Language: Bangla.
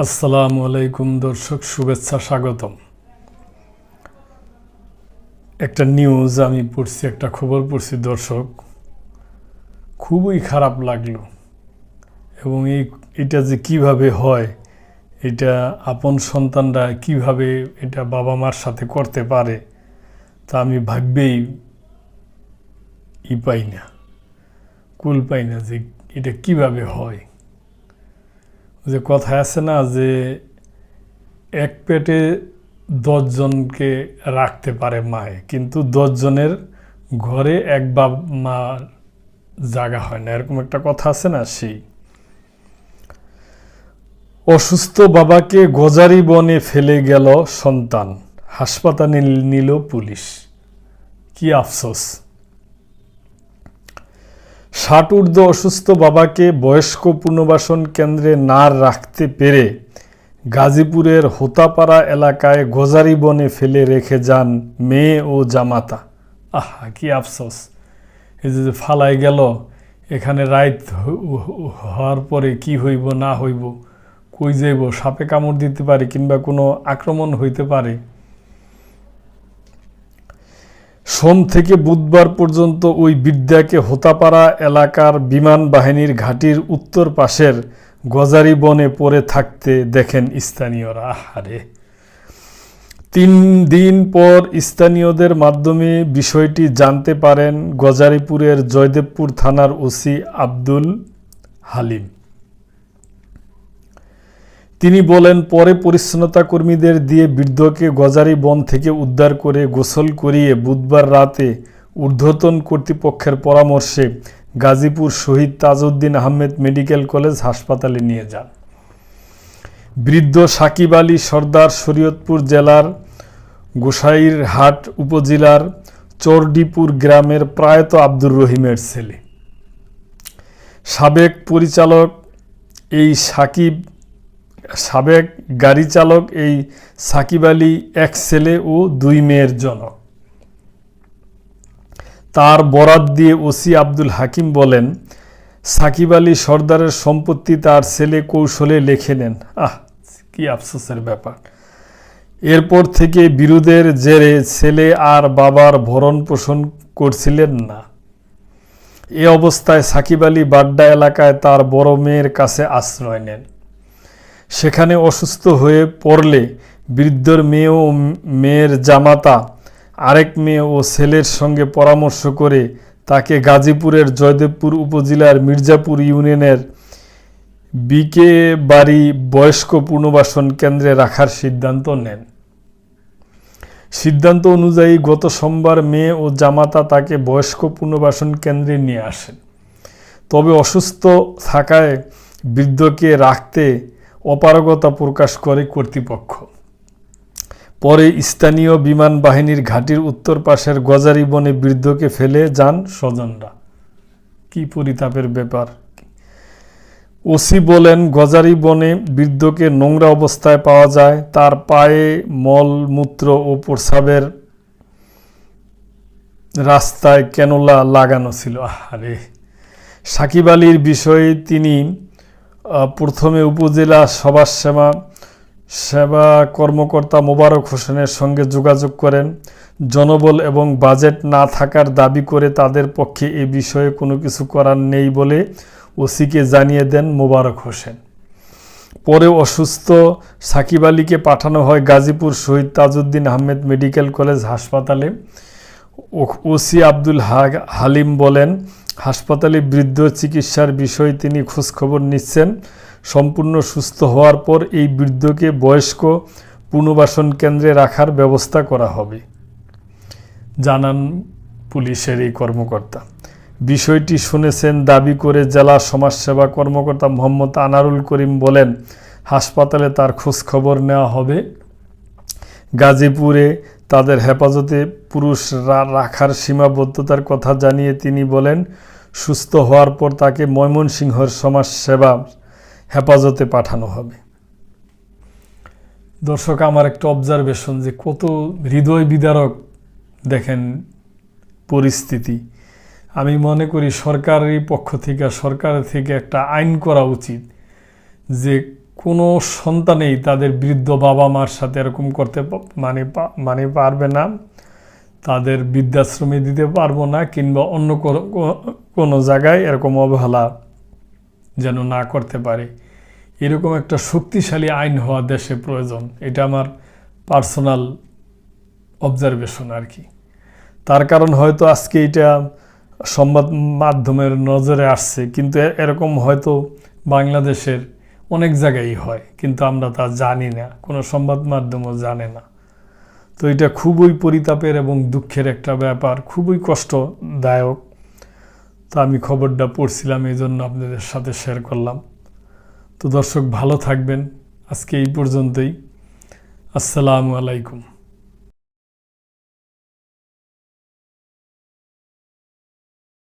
আসসালামু আলাইকুম দর্শক, শুভেচ্ছা, স্বাগতম। একটা নিউজ আমি পড়ছি, একটা খবর পড়ছি দর্শক, খুবই খারাপ লাগলো। এবং এটা যে কিভাবে হয়, এটা আপন সন্তানরা কিভাবে এটা বাবা মার সাথে করতে পারে, তা আমি ভাববেই পাই না, কুল পাই না যে এটা কিভাবে হয়। যে কথায় আছে না, যে এক পেটে 10 জনকে রাখতে পারে মায়ে, কিন্তু 10 জনের ঘরে এক বাবা মা জায়গা হয় না, এরকম একটা কথা আছে না। সেই অসুস্থ বাবাকে গজারি বনে ফেলে গেল সন্তান, হাসপাতালে নিল পুলিশ। কি আফসোস। 60 ঊর্ধ্ব অসুস্থ বাবাকে বয়স্ক পুনর্বাসন কেন্দ্রে না রাখতে পেরে গাজীপুরের হোতাপাড়া এলাকায় গজারি বনে ফেলে রেখে যান মেয়ে ও জামাতা। আহা, কি আফসোস। এই যে ফালাই গেল, এখানে রাত হওয়ার পরে কি হইব না হইব, কই যাইব, সাপে কামড় দিতে পারে কিংবা কোনো আক্রমণ হইতে পারে। সোম থেকে বুধবার পর্যন্ত ওই বৃদ্ধাকে হোতাপাড়া এলাকার বিমান বাহিনীর ঘাঁটির উত্তর পাশের গজারি বনে পড়ে থাকতে দেখেন স্থানীয়রা। আহারে। 3 দিন পর স্থানীয়দের মাধ্যমে বিষয়টি জানতে পারেন গজারিপুরের জয়দেবপুর থানার ওসি আব্দুল হালিম। তিনি বলেন, পরে পরিচ্ছন্নতা কর্মীদের দিয়ে বৃদ্ধকে গজারি বন থেকে উদ্ধার করে গোসল করিয়ে বুধবার রাতে ঊর্ধ্বতন কর্তৃপক্ষের পরামর্শে গাজীপুর শহীদ তাজউদ্দিন আহমেদ মেডিকেল কলেজ হাসপাতালে নিয়ে যান। বৃদ্ধ সাকিব আলী সর্দার শরীয়তপুর জেলার গোসাইরহাট উপজেলার চরডিপুর গ্রামের প্রয়াত আব্দুর রহিমের ছেলে। সাবেক গাড়ি চালক এই সাকিব আলী এক ছেলে ও 2 মেয়ের জনক। তার বরাত দিয়ে ওসি আব্দুল হাকিম বলেন, সাকিব আলী সর্দারের সম্পত্তি তার ছেলে কৌশলে লিখে নেন। কি আফসোসের ব্যাপার। এরপর থেকে বিরোধের জেরে ছেলে আর বাবার ভরণ পোষণ করছিলেন না। এ অবস্থায় সাকিব আলী বাড্ডা এলাকায় তার বড় মেয়ের কাছে আশ্রয় নেন। সেখানে অসুস্থ হয়ে পড়লে বৃদ্ধর মেয়ে ও মেয়ের জামাতা আরেক মেয়ে ও ছেলের সঙ্গে পরামর্শ করে তাকে গাজীপুরের জয়দেবপুর উপজেলার মির্জাপুর ইউনিয়নের বিকে বাড়ি বয়স্ক পুনর্বাসন কেন্দ্রে রাখার সিদ্ধান্ত নেন। সিদ্ধান্ত অনুযায়ী গত সোমবার মেয়ে ও জামাতা তাকে বয়স্ক পুনর্বাসন কেন্দ্রে নিয়ে আসেন। তবে অসুস্থ থাকায় বৃদ্ধকে রাখতে অপারগতা প্রকাশ করে কর্তৃপক্ষ। পরে স্থানীয় বিমান বাহিনীর ঘাঁটির উত্তর পাশের গজারি বনে বৃদ্ধকে ফেলে যান স্বজনরা। কি পরিতাপের ব্যাপার। ওসি বলেন, গজারি বনে বৃদ্ধকে নোংরা অবস্থায় পাওয়া যায়। তার পায়ে মলমূত্র ও প্রস্রাবের রাস্তায় ক্যানোলা লাগানো ছিল। আরে। সাকিব আলীর বিষয়ে তিনি প্রথমে উপজেলা সেবা কর্মকর্তা মোবারক হোসেনের সঙ্গে যোগাযোগ করেন। জনবল এবং বাজেট না থাকার দাবি করে তাদের পক্ষে এ বিষয়ে কোনো কিছু করার নেই বলে ওসিকে জানিয়ে দেন মোবারক হোসেন। পরে অসুস্থ সাকিব আলীকে পাঠানো হয় গাজীপুর শহীদ তাজউদ্দিন আহমেদ মেডিকেল কলেজ হাসপাতালে। ওসি আব্দুল হালিম বলেন, হাসপাতালে বৃদ্ধ চিকিৎসার বিষয়ে তিনি খোঁজখবর নিচ্ছেন। সম্পূর্ণ সুস্থ হওয়ার পর এই বৃদ্ধকে বয়স্ক পুনর্বাসন কেন্দ্রে রাখার ব্যবস্থা করা হবে, জানান পুলিশের এই কর্মকর্তা। বিষয়টি শুনেছেন দাবি করে জেলা সমাজসেবা কর্মকর্তা মোহাম্মদ আনারুল করিম বলেন, হাসপাতালে তার খোঁজখবর নেওয়া হবে। গাজীপুরে তাদের হেফাজতে পুরুষরা রাখার সীমাবদ্ধতার কথা জানিয়ে তিনি বলেন, সুস্থ হওয়ার পর তাকে ময়মনসিংহের সমাজসেবা হেফাজতে পাঠানো হবে। দর্শক, আমার একটা অবজারভেশন, যে কত হৃদয় বিদারক দেখেন পরিস্থিতি। আমি মনে করি সরকারের পক্ষ থেকে একটা আইন করা উচিত, যে কোনো সন্তানেই তাদের বৃদ্ধ বাবা মার সাথে এরকম করতে মানে পারবে না, তাদের বৃদ্ধাশ্রমে দিতে পারবো না, কিংবা অন্য কোনো জায়গায় এরকম অবহেলা যেন না করতে পারে। এরকম একটা শক্তিশালী আইন হওয়া দেশে প্রয়োজন। এটা আমার পার্সোনাল অবজারভেশন আর কি। তার কারণ হয়তো আজকে এটা সংবাদ মাধ্যমের নজরে আসছে, কিন্তু এরকম হয়তো বাংলাদেশের অনেক জায়গায় হয়, কিন্তু আমরা তা জানি না, কোনো সংবাদ মাধ্যমও জানে না। তো এটা খুবই পরিতাপের এবং দুঃখের একটা ব্যাপার, খুবই কষ্টদায়ক। তো আমি খবরটা পড়ছিলাম, এই জন্য আপনাদের সাথে শেয়ার করলাম। তো দর্শক ভালো থাকবেন, আজকে এই পর্যন্তই। আসসালামু আলাইকুম।